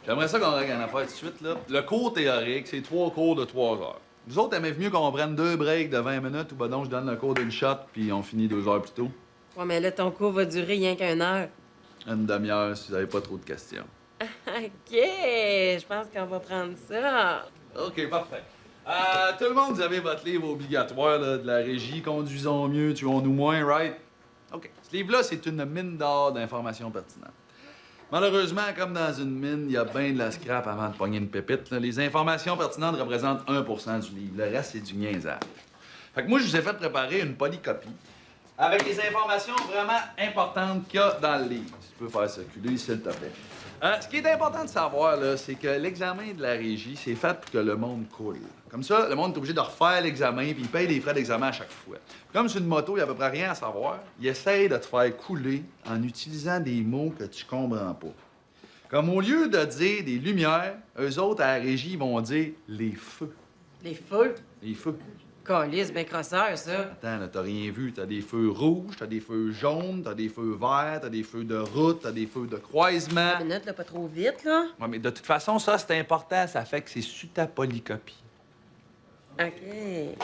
J'aimerais ça qu'on règle une affaire tout de suite, là. Le cours théorique, c'est 3 cours de 3 heures. Nous autres, aimez mieux qu'on prenne 2 breaks de 20 minutes ou ben donc je donne le cours d'une shot puis on finit 2 heures plus tôt. Ouais, mais là, ton cours va durer rien qu'une heure. Une demi-heure si vous avez pas trop de questions. OK, je pense qu'on va prendre ça. OK, parfait. Tout le monde, vous avez votre livre obligatoire là, de la régie. Conduisons mieux, tuons-nous moins, right? OK. Ce livre-là, c'est une mine d'or d'informations pertinentes. Malheureusement, comme dans une mine, il y a bien de la scrap avant de pogner une pépite. Là. Les informations pertinentes représentent 1 du livre. Le reste, c'est du niaisage. Fait que moi, je vous ai fait préparer une polycopie avec les informations vraiment importantes qu'il y a dans le livre. Si tu peux faire circuler, s'il te plaît. Ce qui est important de savoir, là, c'est que l'examen de la régie, c'est fait pour que le monde coule. Comme ça, le monde est obligé de refaire l'examen puis il paye des frais d'examen à chaque fois. Comme sur une moto, il n'y a à peu près rien à savoir, il essaye de te faire couler en utilisant des mots que tu comprends pas. Comme au lieu de dire des lumières, eux autres, à la régie, ils vont dire les feux. Les feux? Les feux. Calice, ben crosseur, ça. Attends, là, t'as rien vu. T'as des feux rouges, t'as des feux jaunes, t'as des feux verts, t'as des feux de route, t'as des feux de croisement. Une minute, là, pas trop vite, là. Ouais, mais de toute façon, ça, c'est important. Ça fait que c'est sur ta polycopie. OK.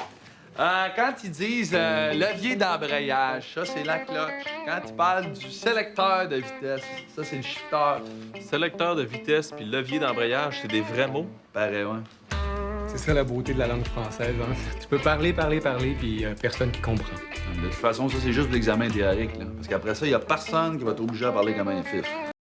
Quand ils disent levier d'embrayage, ça, c'est la cloche. Quand ils parlent du sélecteur de vitesse, ça, c'est le shifter. Sélecteur de vitesse puis levier d'embrayage, c'est des vrais mots. Pareil, ouais. C'est ça la beauté de la langue française. Hein? Tu peux parler, puis personne qui comprend. De toute façon, ça, c'est juste l'examen théorique, là. Parce qu'après ça, il y a personne qui va t'obliger à parler comme un fif.